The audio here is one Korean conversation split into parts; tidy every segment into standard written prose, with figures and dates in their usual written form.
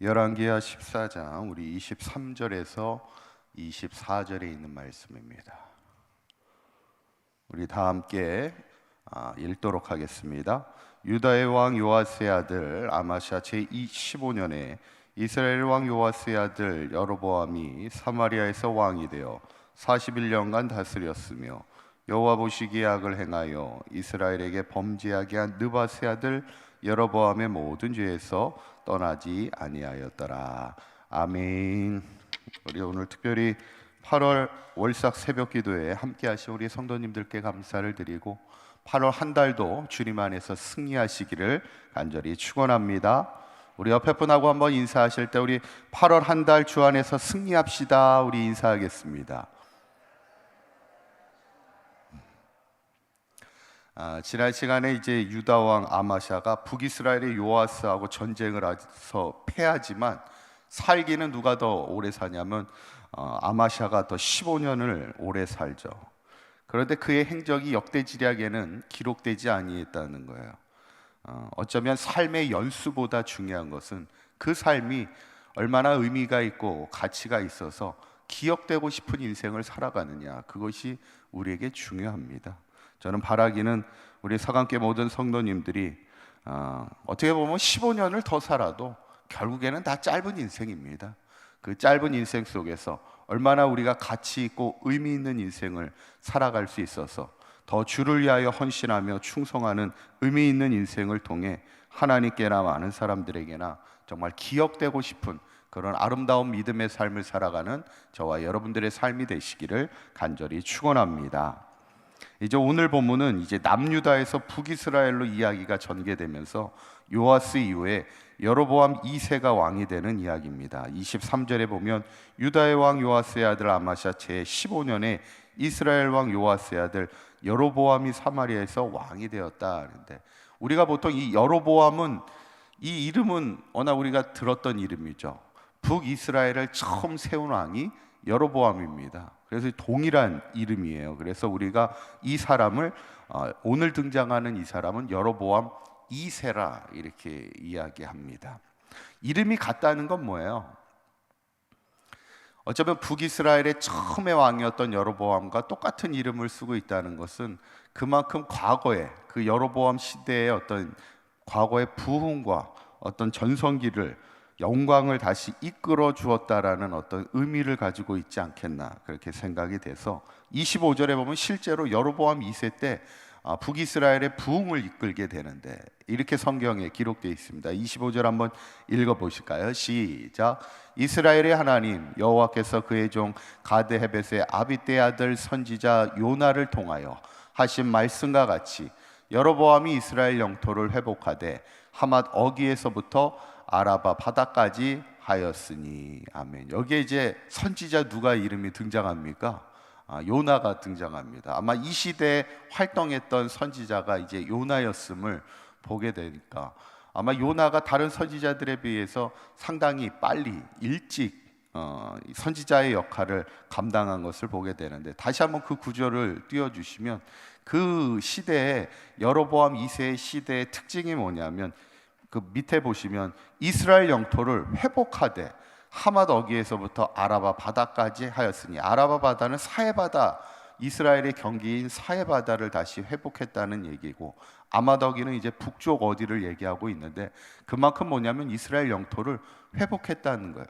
열왕기하 14장 우리 23절에서 24절에 있는 말씀입니다. 우리 다 함께 읽도록 하겠습니다. 유다의 왕 요아스의 아들 아마샤 제15년에 이스라엘 왕 요아스의 아들 여로보암이 사마리아에서 왕이 되어 41년간 다스렸으며 여호와 보시기에 악을 행하여 이스라엘에게 범죄하게 한 느밧의 아들 여로보암의 모든 죄에서 떠나지 아니하였더라. 아멘. 우리 오늘 특별히 8월 월삭 새벽 기도에 함께 하신 우리 성도님들께 감사를 드리고 8월 한 달도 주님 안에서 승리하시기를 간절히 축원합니다. 우리 옆에 분하고 한번 인사하실 때 우리 8월 한 달 주 안에서 승리합시다. 우리 인사하겠습니다. 지난 시간에 이제 유다 왕 아마샤가 북이스라엘의 요아스하고 전쟁을 해서 패하지만 살기는 누가 더 오래 사냐면 아마샤가 더 15년을 오래 살죠. 그런데 그의 행적이 역대지략에는 기록되지 아니했다는 거예요. 어쩌면 삶의 연수보다 중요한 것은 그 삶이 얼마나 의미가 있고 가치가 있어서 기억되고 싶은 인생을 살아가느냐, 그것이 우리에게 중요합니다. 저는 바라기는 우리 서강교 모든 성도님들이 어떻게 보면 15년을 더 살아도 결국에는 다 짧은 인생입니다. 그 짧은 인생 속에서 얼마나 우리가 가치 있고 의미 있는 인생을 살아갈 수 있어서 더 주를 위하여 헌신하며 충성하는 의미 있는 인생을 통해 하나님께나 많은 사람들에게나 정말 기억되고 싶은 그런 아름다운 믿음의 삶을 살아가는 저와 여러분들의 삶이 되시기를 간절히 축원합니다. 이제 오늘 본문은 이제 남유다에서 북이스라엘로 이야기가 전개되면서 요아스 이후에 여로보암 2세가 왕이 되는 이야기입니다. 23절에 보면 유다의 왕 요아스의 아들 아마샤 제15년에 이스라엘 왕 요아스의 아들 여로보암이 사마리아에서 왕이 되었다 하는데, 우리가 보통 이 여로보암은 이 이름은 워낙 우리가 들었던 이름이죠. 북이스라엘을 처음 세운 왕이 여로보암입니다. 그래서 동일한 이름이에요. 그래서 우리가 이 사람을 오늘 등장하는 이 사람은 여로보암 2세라 이렇게 이야기합니다. 이름이 같다는 건 뭐예요? 어쩌면 북이스라엘의 처음의 왕이었던 여로보암과 똑같은 이름을 쓰고 있다는 것은 그만큼 과거에 그 여로보암 시대의 어떤 과거의 부흥과 어떤 전성기를 영광을 다시 이끌어 주었다라는 어떤 의미를 가지고 있지 않겠나, 그렇게 생각이 돼서 25절에 보면 실제로 여로보암 2세 때 북이스라엘의 부흥을 이끌게 되는데 이렇게 성경에 기록되어 있습니다. 25절 한번 읽어보실까요? 시작. 이스라엘의 하나님 여호와께서 그의 종 가드 헤벳의 아비떼 아들 선지자 요나를 통하여 하신 말씀과 같이 여로보암이 이스라엘 영토를 회복하되 하맛 어기에서부터 아라바 바다까지 하였으니. 아멘. 여기에 이제 선지자 누가 이름이 등장합니까? 요나가 등장합니다. 아마 이 시대에 활동했던 선지자가 이제 요나였음을 보게 되니까 아마 요나가 다른 선지자들에 비해서 상당히 빨리 일찍 선지자의 역할을 감당한 것을 보게 되는데, 다시 한번 그 구절을 띄워주시면 그 시대에 여로보암 2세의 시대의 특징이 뭐냐면 그 밑에 보시면 이스라엘 영토를 회복하되 하맛 어기에서부터 아라바 바다까지 하였으니, 아라바 바다는 사해 바다, 이스라엘의 경기인 사해 바다를 다시 회복했다는 얘기고, 아맛 어기는 이제 북쪽 어디를 얘기하고 있는데 그만큼 뭐냐면 이스라엘 영토를 회복했다는 거예요.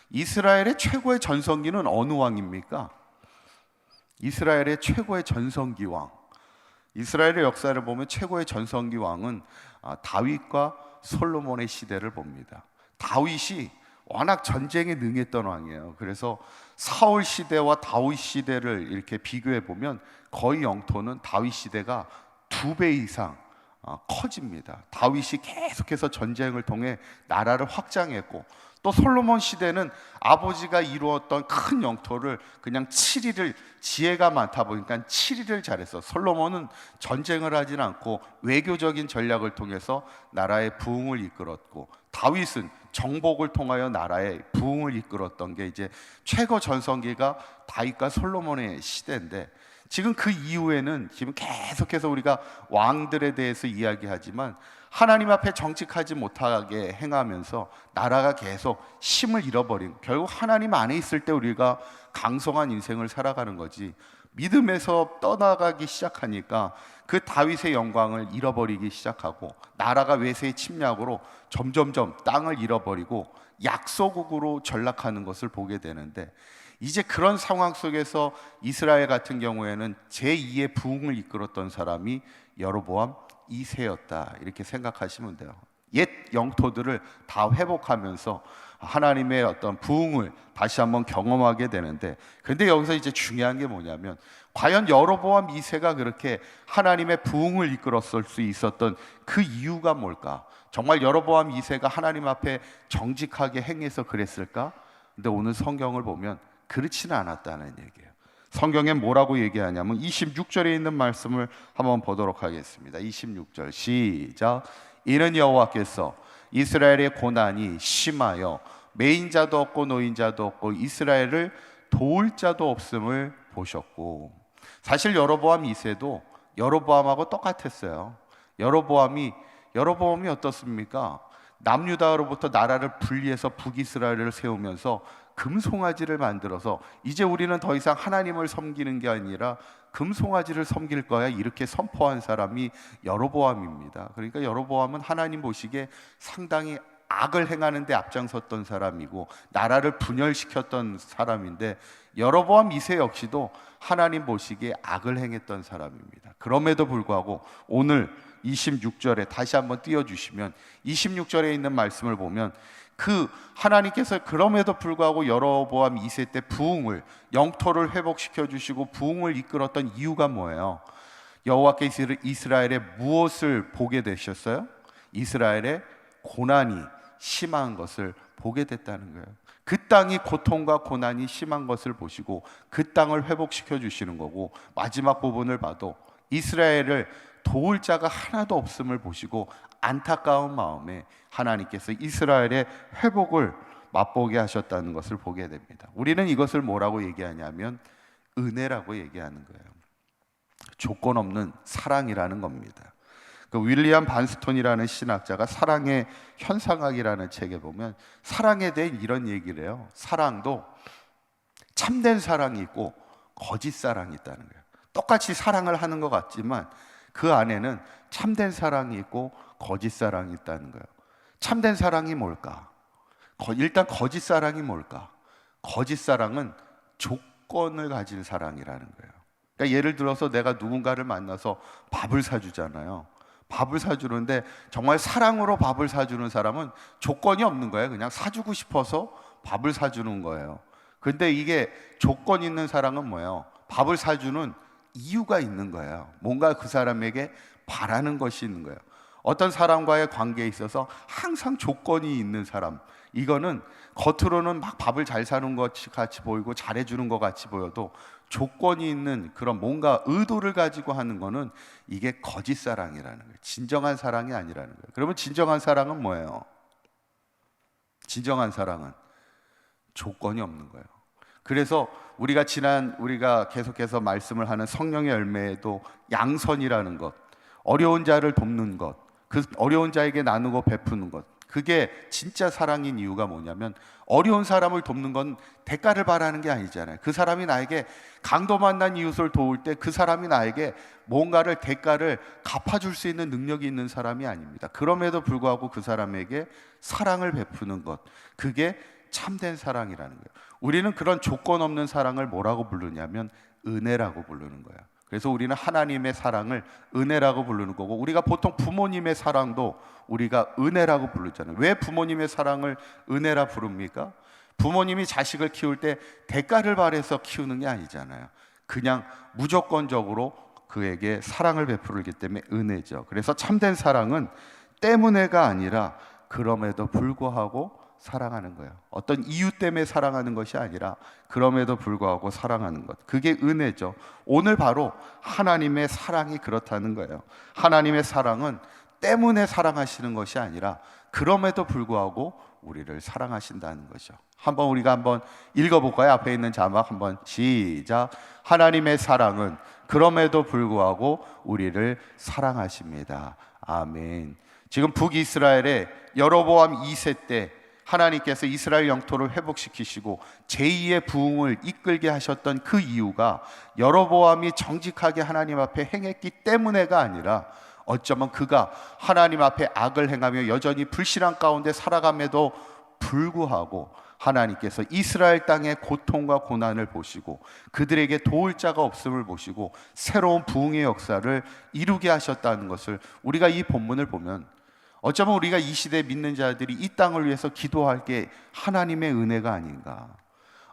이스라엘의 최고의 전성기는 어느 왕입니까? 이스라엘의 최고의 전성기 왕, 이스라엘의 역사를 보면 최고의 전성기 왕은 다윗과 솔로몬의 시대를 봅니다. 다윗이 워낙 전쟁에 능했던 왕이에요. 그래서 사울 시대와 다윗 시대를 이렇게 비교해 보면 거의 영토는 다윗 시대가 2배 이상 커집니다. 다윗이 계속해서 전쟁을 통해 나라를 확장했고, 또 솔로몬 시대는 아버지가 이루었던 큰 영토를 그냥 7일을, 지혜가 많다 보니까 7일을 잘했어. 솔로몬은 전쟁을 하진 않고 외교적인 전략을 통해서 나라의 부흥을 이끌었고, 다윗은 정복을 통하여 나라의 부흥을 이끌었던 게 이제 최고 전성기가 다윗과 솔로몬의 시대인데, 지금 그 이후에는 지금 계속해서 우리가 왕들에 대해서 이야기하지만 하나님 앞에 정직하지 못하게 행하면서 나라가 계속 힘을 잃어버린, 결국 하나님 안에 있을 때 우리가 강성한 인생을 살아가는 거지, 믿음에서 떠나가기 시작하니까 그 다윗의 영광을 잃어버리기 시작하고 나라가 외세의 침략으로 점점점 땅을 잃어버리고 약소국으로 전락하는 것을 보게 되는데, 이제 그런 상황 속에서 이스라엘 같은 경우에는 제2의 부흥을 이끌었던 사람이 여로보암 2세였다, 이렇게 생각하시면 돼요. 옛 영토들을 다 회복하면서 하나님의 어떤 부흥을 다시 한번 경험하게 되는데, 그런데 여기서 이제 중요한 게 뭐냐면, 과연 여로보암 2세가 그렇게 하나님의 부흥을 이끌었을 수 있었던 그 이유가 뭘까? 정말 여로보암 2세가 하나님 앞에 정직하게 행해서 그랬을까? 근데 오늘 성경을 보면 그렇지는 않았다는 얘기예요. 성경에 뭐라고 얘기하냐면 26절에 있는 말씀을 한번 보도록 하겠습니다. 26절 시작. 이는 여호와께서 이스라엘의 고난이 심하여 매인자도 없고 노인자도 없고 이스라엘을 도울 자도 없음을 보셨고, 사실 여로보암 2세도 여로보암하고 똑같았어요. 여로보암이 어떻습니까? 남유다로부터 나라를 분리해서 북이스라엘을 세우면서 금송아지를 만들어서 이제 우리는 더 이상 하나님을 섬기는 게 아니라 금송아지를 섬길 거야, 이렇게 선포한 사람이 여로보암입니다. 그러니까 여로보암은 하나님 보시기에 상당히 악을 행하는 데 앞장섰던 사람이고 나라를 분열시켰던 사람인데, 여로보암 2세 역시도 하나님 보시기에 악을 행했던 사람입니다. 그럼에도 불구하고 오늘 26절에 다시 한번 띄워주시면 26절에 있는 말씀을 보면 그 하나님께서 그럼에도 불구하고 여로보암 2세 때 부흥을, 영토를 회복시켜 주시고 부흥을 이끌었던 이유가 뭐예요? 여호와께서 이스라엘에 무엇을 보게 되셨어요? 이스라엘의 고난이 심한 것을 보게 됐다는 거예요. 그 땅이 고통과 고난이 심한 것을 보시고 그 땅을 회복시켜 주시는 거고, 마지막 부분을 봐도 이스라엘을 도울 자가 하나도 없음을 보시고 안타까운 마음에 하나님께서 이스라엘의 회복을 맛보게 하셨다는 것을 보게 됩니다. 우리는 이것을 뭐라고 얘기하냐면 은혜라고 얘기하는 거예요. 조건 없는 사랑이라는 겁니다. 그 윌리엄 반스톤이라는 신학자가 사랑의 현상학이라는 책에 보면 사랑에 대해 이런 얘기를 해요. 사랑도 참된 사랑이 있고 거짓 사랑이 있다는 거예요. 똑같이 사랑을 하는 것 같지만 그 안에는 참된 사랑이 있고 거짓 사랑이 있다는 거예요. 참된 사랑이 뭘까? 일단 거짓 사랑이 뭘까? 거짓 사랑은 조건을 가진 사랑이라는 거예요. 그러니까 예를 들어서 내가 누군가를 만나서 밥을 사주잖아요. 밥을 사주는데 정말 사랑으로 밥을 사주는 사람은 조건이 없는 거예요. 그냥 사주고 싶어서 밥을 사주는 거예요. 근데 이게 조건 있는 사랑은 뭐예요? 밥을 사주는 이유가 있는 거예요. 뭔가 그 사람에게 바라는 것이 있는 거예요. 어떤 사람과의 관계에 있어서 항상 조건이 있는 사람, 이거는 겉으로는 막 밥을 잘 사는 것 같이 보이고 잘해주는 것 같이 보여도 조건이 있는 그런 뭔가 의도를 가지고 하는 거는 이게 거짓 사랑이라는 거예요. 진정한 사랑이 아니라는 거예요. 그러면 진정한 사랑은 뭐예요? 진정한 사랑은 조건이 없는 거예요. 그래서 우리가 계속해서 말씀을 하는 성령의 열매에도 양선이라는 것, 어려운 자를 돕는 것, 그 어려운 자에게 나누고 베푸는 것, 그게 진짜 사랑인 이유가 뭐냐면 어려운 사람을 돕는 건 대가를 바라는 게 아니잖아요. 그 사람이 나에게 강도 만난 이웃을 도울 때 그 사람이 나에게 뭔가를 대가를 갚아줄 수 있는 능력이 있는 사람이 아닙니다. 그럼에도 불구하고 그 사람에게 사랑을 베푸는 것, 그게 참된 사랑이라는 거예요. 우리는 그런 조건 없는 사랑을 뭐라고 부르냐면 은혜라고 부르는 거예요. 그래서 우리는 하나님의 사랑을 은혜라고 부르는 거고, 우리가 보통 부모님의 사랑도 우리가 은혜라고 부르잖아요. 왜 부모님의 사랑을 은혜라 부릅니까? 부모님이 자식을 키울 때 대가를 바라서 키우는 게 아니잖아요. 그냥 무조건적으로 그에게 사랑을 베풀기 때문에 은혜죠. 그래서 참된 사랑은 때문에가 아니라 그럼에도 불구하고 사랑하는 거예요. 어떤 이유 때문에 사랑하는 것이 아니라 그럼에도 불구하고 사랑하는 것, 그게 은혜죠. 오늘 바로 하나님의 사랑이 그렇다는 거예요. 하나님의 사랑은 때문에 사랑하시는 것이 아니라 그럼에도 불구하고 우리를 사랑하신다는 거죠. 우리가 한번 읽어볼까요? 앞에 있는 자막 한번 시작. 하나님의 사랑은 그럼에도 불구하고 우리를 사랑하십니다. 아멘. 지금 북이스라엘의 여로보암 2세 때 하나님께서 이스라엘 영토를 회복시키시고 제2의 부흥을 이끌게 하셨던 그 이유가 여로보암이 정직하게 하나님 앞에 행했기 때문에가 아니라, 어쩌면 그가 하나님 앞에 악을 행하며 여전히 불신앙 가운데 살아감에도 불구하고 하나님께서 이스라엘 땅의 고통과 고난을 보시고 그들에게 도울 자가 없음을 보시고 새로운 부흥의 역사를 이루게 하셨다는 것을 우리가 이 본문을 보면, 어쩌면 우리가 이 시대에 믿는 자들이 이 땅을 위해서 기도할 게 하나님의 은혜가 아닌가.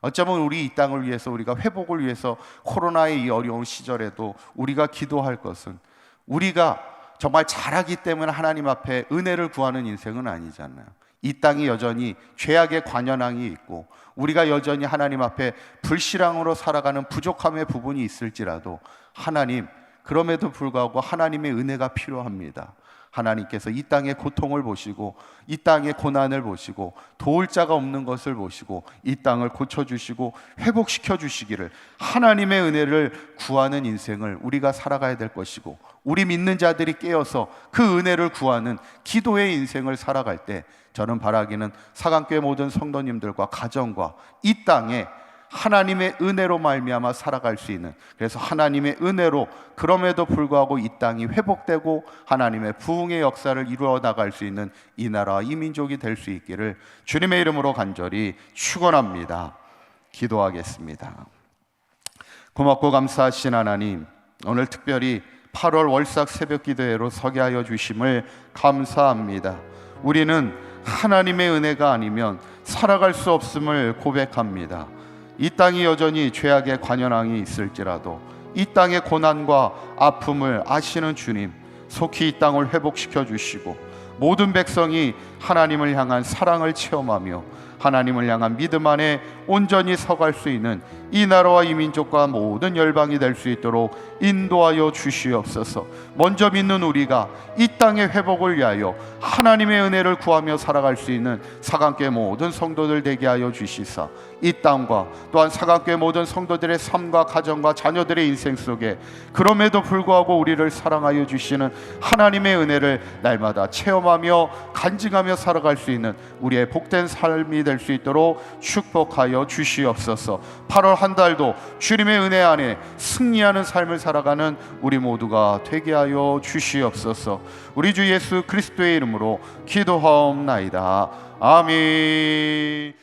어쩌면 우리 이 땅을 위해서, 우리가 회복을 위해서 코로나의 이 어려운 시절에도 우리가 기도할 것은, 우리가 정말 잘하기 때문에 하나님 앞에 은혜를 구하는 인생은 아니잖아요. 이 땅이 여전히 죄악의 관연왕이 있고 우리가 여전히 하나님 앞에 불신앙으로 살아가는 부족함의 부분이 있을지라도, 하나님, 그럼에도 불구하고 하나님의 은혜가 필요합니다. 하나님께서 이 땅의 고통을 보시고 이 땅의 고난을 보시고 도울 자가 없는 것을 보시고 이 땅을 고쳐주시고 회복시켜 주시기를, 하나님의 은혜를 구하는 인생을 우리가 살아가야 될 것이고, 우리 믿는 자들이 깨어서 그 은혜를 구하는 기도의 인생을 살아갈 때, 저는 바라기는 사강교회 모든 성도님들과 가정과 이 땅에 하나님의 은혜로 말미암아 살아갈 수 있는, 그래서 하나님의 은혜로 그럼에도 불구하고 이 땅이 회복되고 하나님의 부흥의 역사를 이루어 나갈 수 있는 이 나라와 이 민족이 될 수 있기를 주님의 이름으로 간절히 축원합니다. 기도하겠습니다. 고맙고 감사하신 하나님, 오늘 특별히 8월 월삭 새벽 기도회로 서게 하여 주심을 감사합니다. 우리는 하나님의 은혜가 아니면 살아갈 수 없음을 고백합니다. 이 땅이 여전히 죄악의 관연왕이 있을지라도 이 땅의 고난과 아픔을 아시는 주님, 속히 이 땅을 회복시켜 주시고 모든 백성이 하나님을 향한 사랑을 체험하며 하나님을 향한 믿음 안에 온전히 서갈 수 있는 이 나라와 이 민족과 모든 열방이 될 수 있도록 인도하여 주시옵소서. 먼저 믿는 우리가 이 땅의 회복을 위하여 하나님의 은혜를 구하며 살아갈 수 있는 사강교회 모든 성도들 되게 하여 주시사, 이 땅과 또한 사강교회 모든 성도들의 삶과 가정과 자녀들의 인생 속에 그럼에도 불구하고 우리를 사랑하여 주시는 하나님의 은혜를 날마다 체험하며 간증하며 살아갈 수 있는 우리의 복된 삶이 될 수 있도록 축복하여 주시옵소서. 8월 한 달도 주님의 은혜 안에 승리하는 삶을 살아가는 우리 모두가 되게 하여 주시옵소서. 우리 주 예수 그리스도의 이름으로 기도하옵나이다. 아멘.